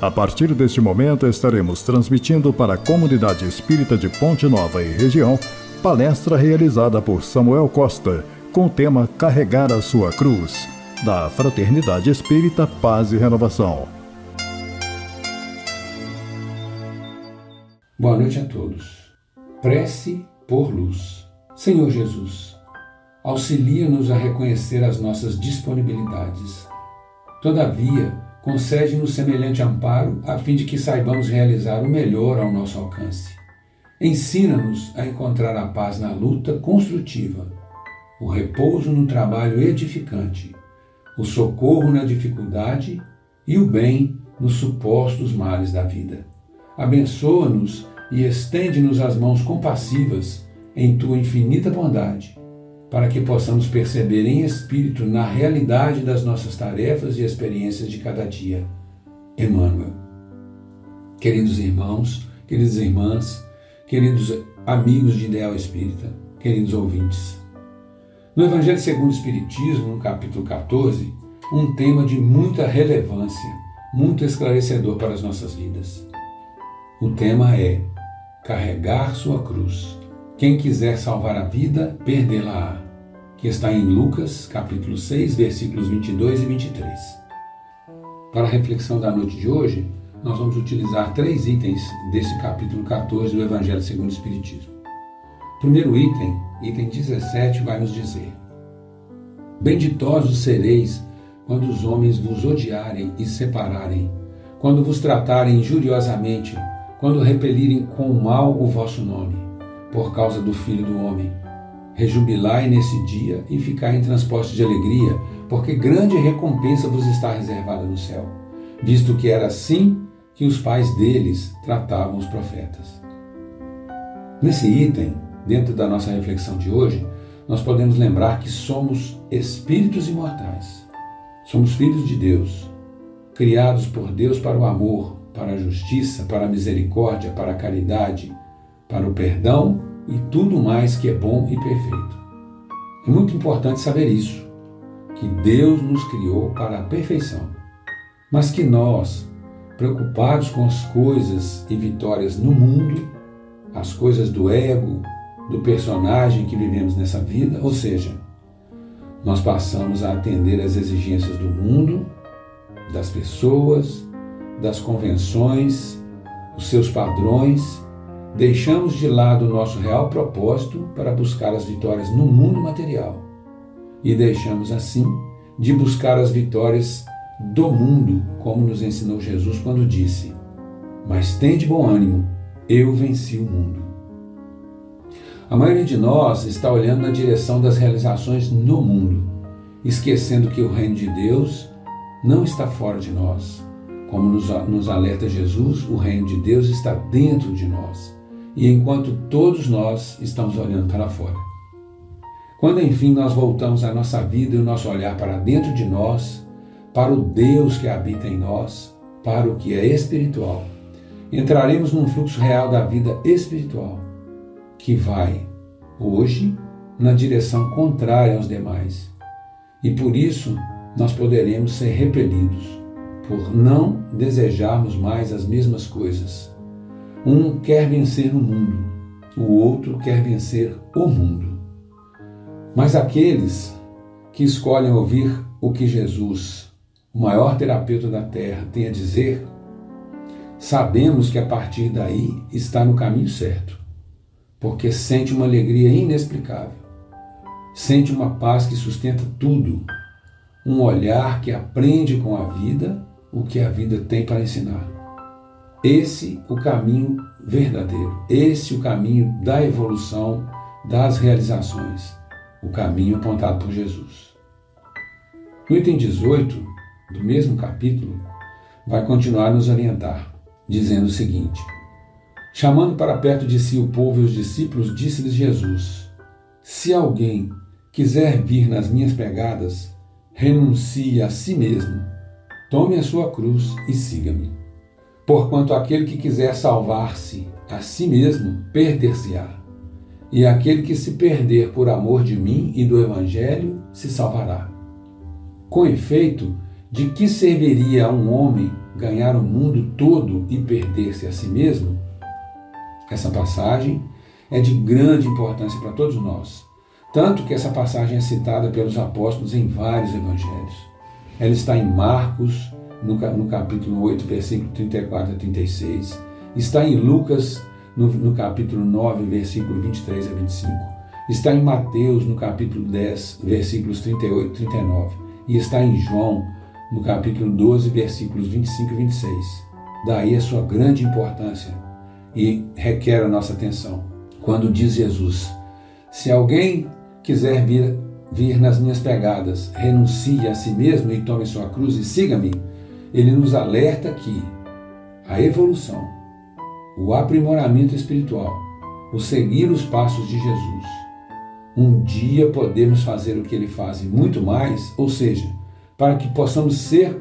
A partir deste momento estaremos transmitindo para a comunidade espírita de Ponte Nova e região, palestra realizada por Samuel Costa, com o tema Carregar a Sua Cruz, da Fraternidade Espírita Paz e Renovação. Boa noite a todos. Prece por luz. Senhor Jesus, auxilia-nos a reconhecer as nossas disponibilidades. Todavia, concede-nos semelhante amparo a fim de que saibamos realizar o melhor ao nosso alcance. Ensina-nos a encontrar a paz na luta construtiva, o repouso no trabalho edificante, o socorro na dificuldade e o bem nos supostos males da vida. Abençoa-nos e estende-nos as mãos compassivas em Tua infinita bondade, para que possamos perceber em espírito na realidade das nossas tarefas e experiências de cada dia. Emmanuel. Queridos irmãos, queridas irmãs, queridos amigos de Ideal Espírita, queridos ouvintes. No Evangelho segundo o Espiritismo, no capítulo 14, um tema de muita relevância, muito esclarecedor para as nossas vidas. O tema é carregar sua cruz. Quem quiser salvar a vida, perdê-la-á, que está em Lucas, capítulo 6, versículos 22 e 23. Para a reflexão da noite de hoje, nós vamos utilizar 3 itens desse capítulo 14 do Evangelho segundo o Espiritismo. Primeiro item 17, vai nos dizer: Benditosos sereis quando os homens vos odiarem e separarem, quando vos tratarem injuriosamente, quando repelirem com o mal o vosso nome, por causa do Filho do Homem. Rejubilai nesse dia e ficai em transporte de alegria, porque grande recompensa vos está reservada no céu, visto que era assim que os pais deles tratavam os profetas. Nesse item, dentro da nossa reflexão de hoje, nós podemos lembrar que somos espíritos imortais. Somos filhos de Deus, criados por Deus para o amor, para a justiça, para a misericórdia, para a caridade, para o perdão e tudo mais que é bom e perfeito. É muito importante saber isso, que Deus nos criou para a perfeição, mas que nós, preocupados com as coisas e vitórias no mundo, as coisas do ego, do personagem que vivemos nessa vida, ou seja, nós passamos a atender às exigências do mundo, das pessoas, das convenções, os seus padrões, deixamos de lado o nosso real propósito para buscar as vitórias no mundo material e deixamos assim de buscar as vitórias do mundo, como nos ensinou Jesus quando disse: Mas tende bom ânimo, eu venci o mundo. A maioria de nós está olhando na direção das realizações no mundo, esquecendo que o reino de Deus não está fora de nós. Como nos alerta Jesus, o reino de Deus está dentro de nós, e enquanto todos nós estamos olhando para fora. Quando enfim nós voltamos a nossa vida e o nosso olhar para dentro de nós, para o Deus que habita em nós, para o que é espiritual, entraremos num fluxo real da vida espiritual, que vai, hoje, na direção contrária aos demais. E por isso nós poderemos ser repelidos, por não desejarmos mais as mesmas coisas. Um quer vencer no mundo, o outro quer vencer o mundo. Mas aqueles que escolhem ouvir o que Jesus, o maior terapeuta da Terra, tem a dizer, sabemos que a partir daí está no caminho certo, porque sente uma alegria inexplicável, sente uma paz que sustenta tudo, um olhar que aprende com a vida o que a vida tem para ensinar. Esse o caminho verdadeiro, esse o caminho da evolução, das realizações, o caminho apontado por Jesus. No item 18 do mesmo capítulo, vai continuar a nos orientar, dizendo o seguinte: Chamando para perto de si o povo e os discípulos, disse-lhes Jesus: Se alguém quiser vir nas minhas pegadas, renuncie a si mesmo, tome a sua cruz e siga-me. Porquanto aquele que quiser salvar-se a si mesmo, perder-se-á. E aquele que se perder por amor de mim e do Evangelho, se salvará. Com efeito, De que serviria a um homem ganhar o mundo todo e perder-se a si mesmo? Essa passagem é de grande importância para todos nós, tanto que essa passagem é citada pelos apóstolos em vários evangelhos. Ela está em Marcos, no capítulo 8, versículo 34 a 36, está em Lucas, no capítulo 9, versículo 23 a 25, está em Mateus, no capítulo 10, versículos 38 e 39, e está em João, no capítulo 12, versículos 25 e 26. Daí a sua grande importância e requer a nossa atenção. Quando diz Jesus, se alguém quiser vir nas minhas pegadas, renuncie a si mesmo e tome sua cruz e siga-me, ele nos alerta que a evolução, o aprimoramento espiritual, o seguir os passos de Jesus, um dia podemos fazer o que ele faz e muito mais, ou seja, para que possamos ser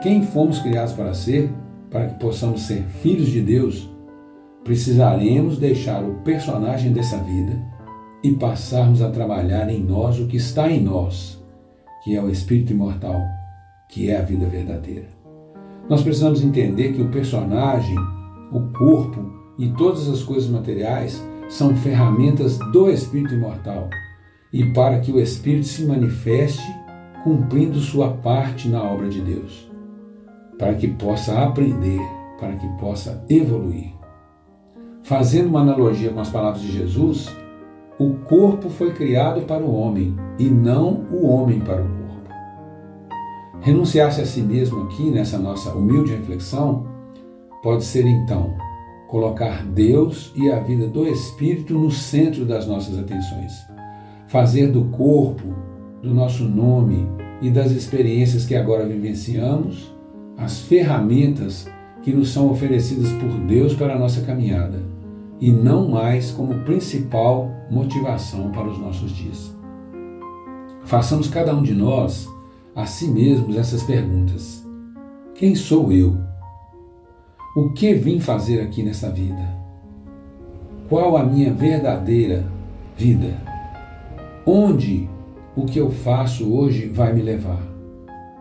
quem fomos criados para ser, para que possamos ser filhos de Deus, precisaremos deixar o personagem dessa vida e passarmos a trabalhar em nós o que está em nós, que é o Espírito imortal, que é a vida verdadeira. Nós precisamos entender que o personagem, o corpo e todas as coisas materiais são ferramentas do Espírito imortal e para que o Espírito se manifeste cumprindo sua parte na obra de Deus, para que possa aprender, para que possa evoluir. Fazendo uma analogia com as palavras de Jesus, o corpo foi criado para o homem e não o homem para o corpo. Renunciar-se a si mesmo aqui, nessa nossa humilde reflexão, pode ser então colocar Deus e a vida do Espírito no centro das nossas atenções. Fazer do corpo, do nosso nome e das experiências que agora vivenciamos as ferramentas que nos são oferecidas por Deus para a nossa caminhada e não mais como principal motivação para os nossos dias. Façamos cada um de nós a si mesmos essas perguntas. Quem sou eu? O que vim fazer aqui nessa vida? Qual a minha verdadeira vida? Onde o que eu faço hoje vai me levar?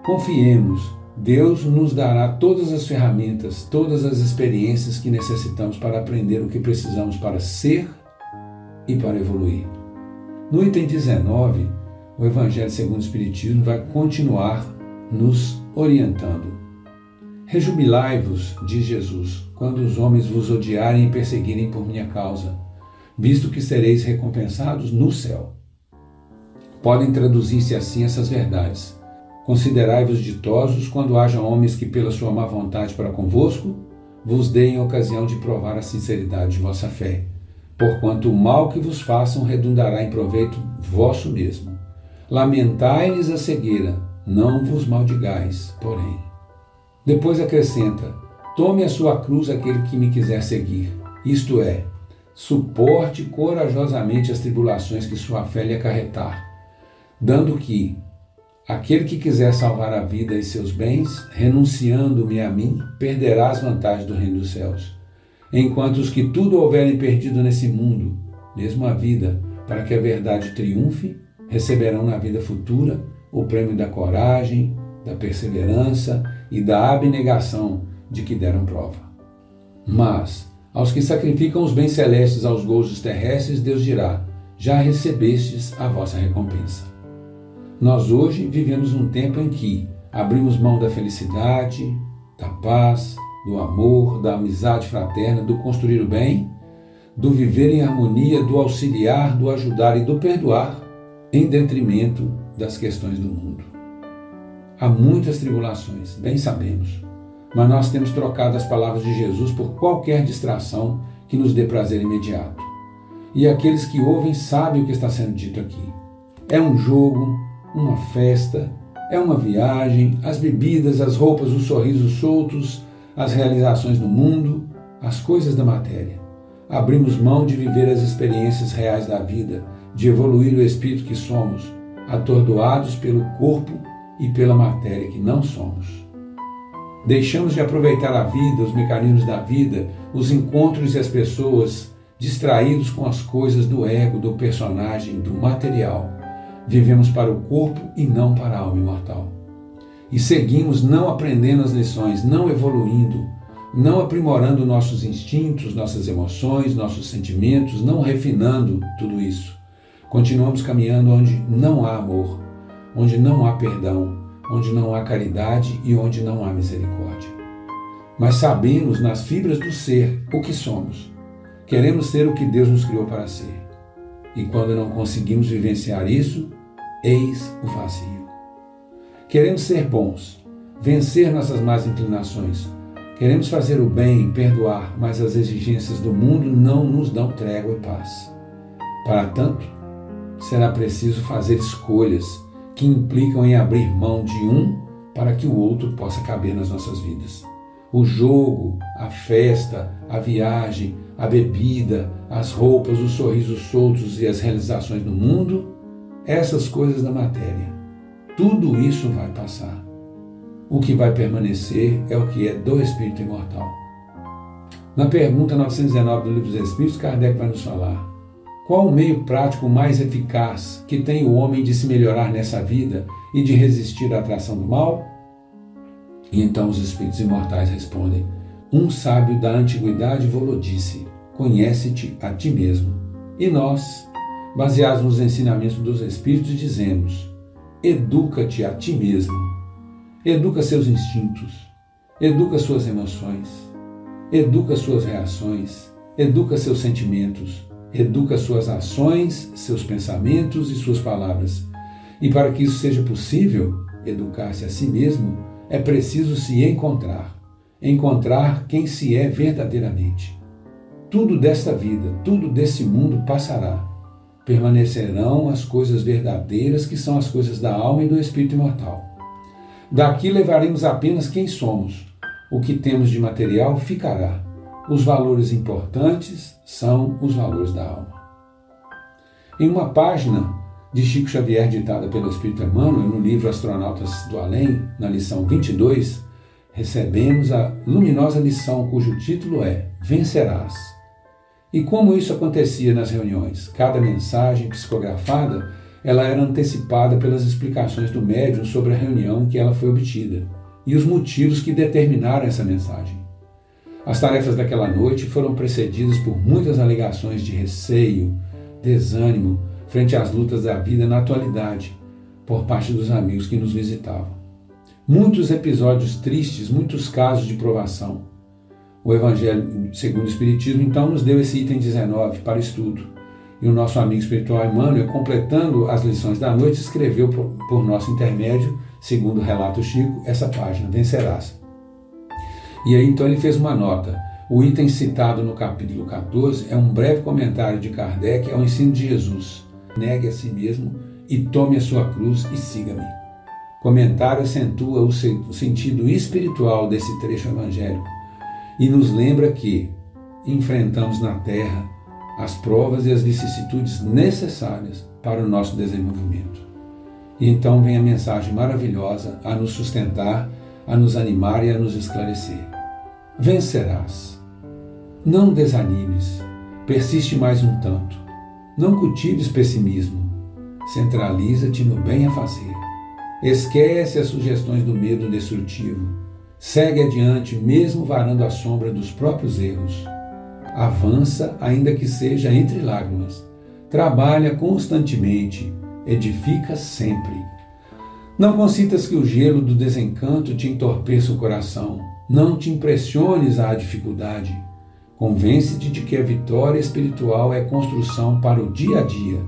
Confiemos, Deus nos dará todas as ferramentas, todas as experiências que necessitamos para aprender o que precisamos para ser e para evoluir. No item 19, o Evangelho segundo o Espiritismo vai continuar nos orientando. Rejubilai-vos, diz Jesus, quando os homens vos odiarem e perseguirem por minha causa, visto que sereis recompensados no céu. Podem traduzir-se assim essas verdades. Considerai-vos ditosos quando haja homens que, pela sua má vontade para convosco, vos deem ocasião de provar a sinceridade de vossa fé, porquanto o mal que vos façam redundará em proveito vosso mesmo. Lamentai-lhes a cegueira, não vos maldigais, porém. Depois acrescenta, tome a sua cruz aquele que me quiser seguir, isto é, suporte corajosamente as tribulações que sua fé lhe acarretar, dando que aquele que quiser salvar a vida e seus bens, renunciando-me a mim, perderá as vantagens do reino dos céus. Enquanto os que tudo houverem perdido nesse mundo, mesmo a vida, para que a verdade triunfe, receberão na vida futura o prêmio da coragem, da perseverança e da abnegação de que deram prova. Mas, aos que sacrificam os bens celestes aos gozos terrestres, Deus dirá, já recebestes a vossa recompensa. Nós hoje vivemos um tempo em que abrimos mão da felicidade, da paz, do amor, da amizade fraterna, do construir o bem, do viver em harmonia, do auxiliar, do ajudar e do perdoar, em detrimento das questões do mundo. Há muitas tribulações, bem sabemos, mas nós temos trocado as palavras de Jesus por qualquer distração que nos dê prazer imediato. E aqueles que ouvem sabem o que está sendo dito aqui. É um jogo, uma festa, é uma viagem, as bebidas, as roupas, os sorrisos soltos, as realizações do mundo, as coisas da matéria. Abrimos mão de viver as experiências reais da vida, de evoluir o espírito que somos, atordoados pelo corpo e pela matéria que não somos. Deixamos de aproveitar a vida, os mecanismos da vida, os encontros e as pessoas, distraídos com as coisas do ego, do personagem, do material. Vivemos para o corpo e não para a alma imortal. e seguimos não aprendendo as lições, não evoluindo, não aprimorando nossos instintos, nossas emoções, nossos sentimentos, não refinando tudo isso, continuamos caminhando onde não há amor, onde não há perdão, onde não há caridade e onde não há misericórdia. Mas sabemos nas fibras do ser o que somos. Queremos ser o que Deus nos criou para ser. E quando não conseguimos vivenciar isso, eis o vazio. Queremos ser bons, vencer nossas más inclinações. Queremos fazer o bem, perdoar, mas as exigências do mundo não nos dão trégua e paz. Para tanto, será preciso fazer escolhas que implicam em abrir mão de um para que o outro possa caber nas nossas vidas. O jogo, a festa, a viagem, a bebida, as roupas, os sorrisos soltos e as realizações do mundo, essas coisas da matéria, tudo isso vai passar. O que vai permanecer é o que é do Espírito imortal. Na pergunta 919 do Livro dos Espíritos, Kardec vai nos falar: qual o meio prático mais eficaz que tem o homem de se melhorar nessa vida e de resistir à atração do mal? E então os Espíritos imortais respondem: um sábio da antiguidade vos disse: conhece-te a ti mesmo. E nós, baseados nos ensinamentos dos Espíritos, dizemos: educa-te a ti mesmo. Educa seus instintos, educa suas emoções, educa suas reações, educa seus sentimentos, educa suas ações, seus pensamentos e suas palavras. E para que isso seja possível, educar-se a si mesmo, é preciso se encontrar quem se é verdadeiramente. Tudo desta vida, tudo desse mundo passará. Permanecerão as coisas verdadeiras, que são as coisas da alma e do espírito imortal. Daqui levaremos apenas quem somos. O que temos de material ficará. Os valores importantes são os valores da alma. Em uma página de Chico Xavier, ditada pelo Espírito Emmanuel, no livro Astronautas do Além, na lição 22, recebemos a luminosa lição cujo título é Vencerás. E como isso acontecia nas reuniões? Cada mensagem psicografada, ela era antecipada pelas explicações do médium sobre a reunião em que ela foi obtida e os motivos que determinaram essa mensagem. As tarefas daquela noite foram precedidas por muitas alegações de receio, desânimo, frente às lutas da vida na atualidade, por parte dos amigos que nos visitavam. Muitos episódios tristes, muitos casos de provação. O Evangelho segundo o Espiritismo, então, nos deu esse item 19 para estudo. E o nosso amigo espiritual Emmanuel, completando as lições da noite, escreveu por nosso intermédio, segundo o relato Chico, essa página, Vencerás. E aí, então, ele fez uma nota. O item citado no capítulo 14 é um breve comentário de Kardec ao ensino de Jesus. Negue a si mesmo e tome a sua cruz e siga-me. Comentário acentua o sentido espiritual desse trecho evangélico e nos lembra que enfrentamos na Terra as provas e as vicissitudes necessárias para o nosso desenvolvimento. E então vem a mensagem maravilhosa a nos sustentar, a nos animar e a nos esclarecer. Vencerás. Não desanimes, persiste mais um tanto. Não cultives pessimismo, centraliza-te no bem a fazer. Esquece as sugestões do medo destrutivo. Segue adiante, mesmo varando a sombra dos próprios erros. Avança, ainda que seja entre lágrimas. Trabalha constantemente, edifica sempre. Não consintas que o gelo do desencanto te entorpeça o coração. Não te impressiones à dificuldade. Convence-te de que a vitória espiritual é construção para o dia a dia.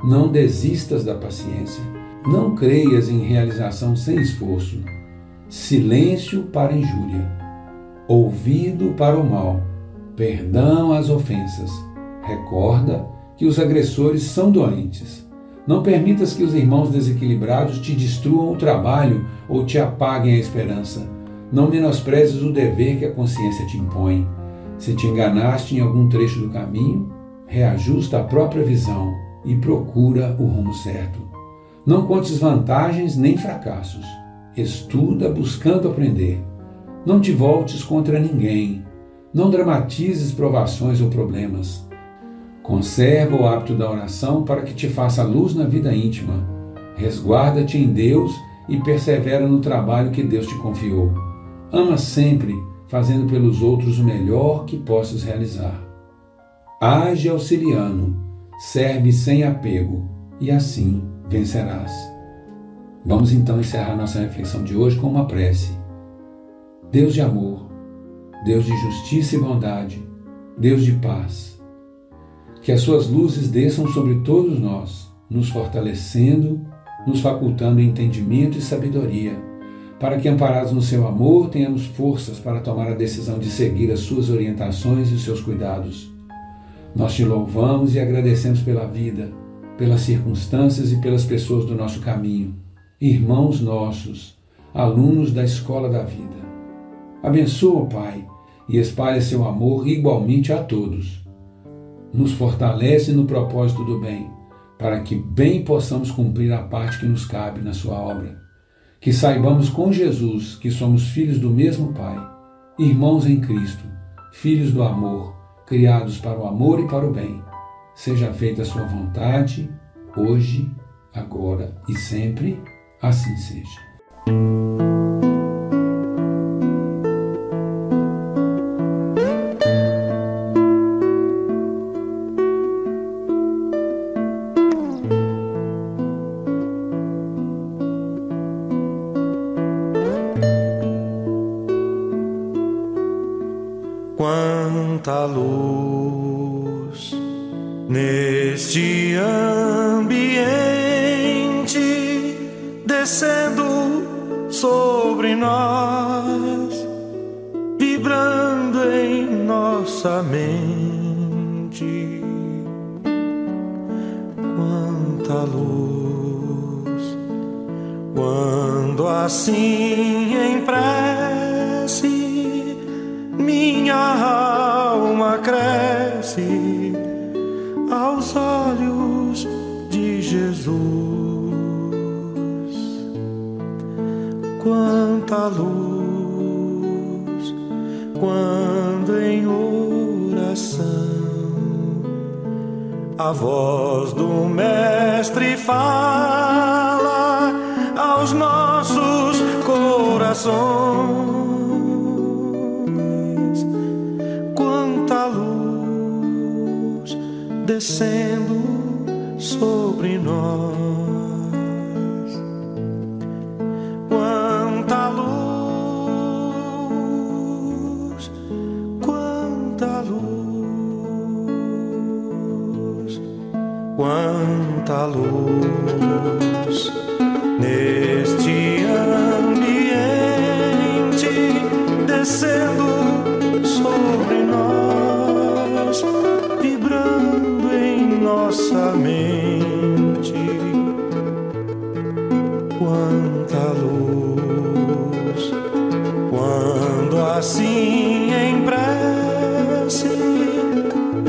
Não desistas da paciência. Não creias em realização sem esforço. Silêncio para a injúria. Ouvido para o mal. Perdão às ofensas. Recorda que os agressores são doentes. Não permitas que os irmãos desequilibrados te destruam o trabalho ou te apaguem a esperança. Não menosprezes o dever que a consciência te impõe. Se te enganaste em algum trecho do caminho, reajusta a própria visão e procura o rumo certo. Não contes vantagens nem fracassos. Estuda buscando aprender. Não te voltes contra ninguém. Não dramatizes provações ou problemas. Conserva o hábito da oração para que te faça luz na vida íntima. Resguarda-te em Deus e persevera no trabalho que Deus te confiou. Ama sempre, fazendo pelos outros o melhor que possas realizar. Age auxiliando, serve sem apego, e assim vencerás. Vamos então encerrar nossa reflexão de hoje com uma prece. Deus de amor, Deus de justiça e bondade, Deus de paz, que as suas luzes desçam sobre todos nós, nos fortalecendo, nos facultando entendimento e sabedoria, para que, amparados no seu amor, tenhamos forças para tomar a decisão de seguir as suas orientações e os seus cuidados. Nós te louvamos e agradecemos pela vida, pelas circunstâncias e pelas pessoas do nosso caminho, irmãos nossos, alunos da escola da vida. Abençoa, Pai, e espalha seu amor igualmente a todos. Nos fortalece no propósito do bem, para que bem possamos cumprir a parte que nos cabe na sua obra. Que saibamos com Jesus que somos filhos do mesmo Pai, irmãos em Cristo, filhos do amor, criados para o amor e para o bem. Seja feita a sua vontade, hoje, agora e sempre, assim seja. Quanta luz neste ambiente descendo sobre nós, vibrando em nossa mente. Quanta luz, quando assim em prece minha alma cresce aos olhos de Jesus. Quanta luz, quando em oração a voz do Mestre fala aos nossos corações. Descendo sobre nós, quanta luz, quanta luz, quanta luz neste ambiente descendo sobre nós, vibrando nossa mente. Quanta luz, quando assim em prece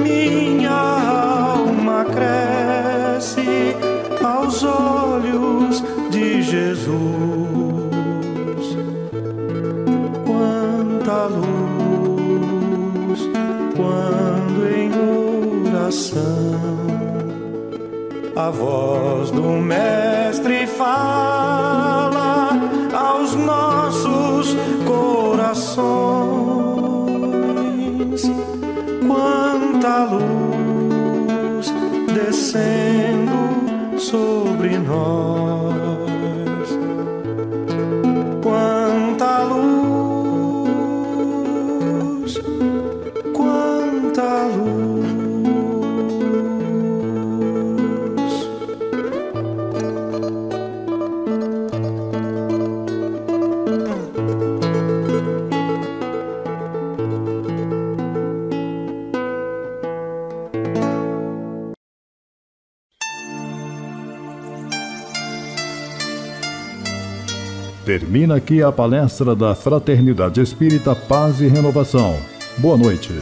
minha alma cresce aos olhos de Jesus. Quanta luz, quando em oração a voz do Mestre fala aos nossos corações. Quanta luz descendo sobre nós. Quanta luz, quanta luz. Termina aqui a palestra da Fraternidade Espírita Paz e Renovação. Boa noite.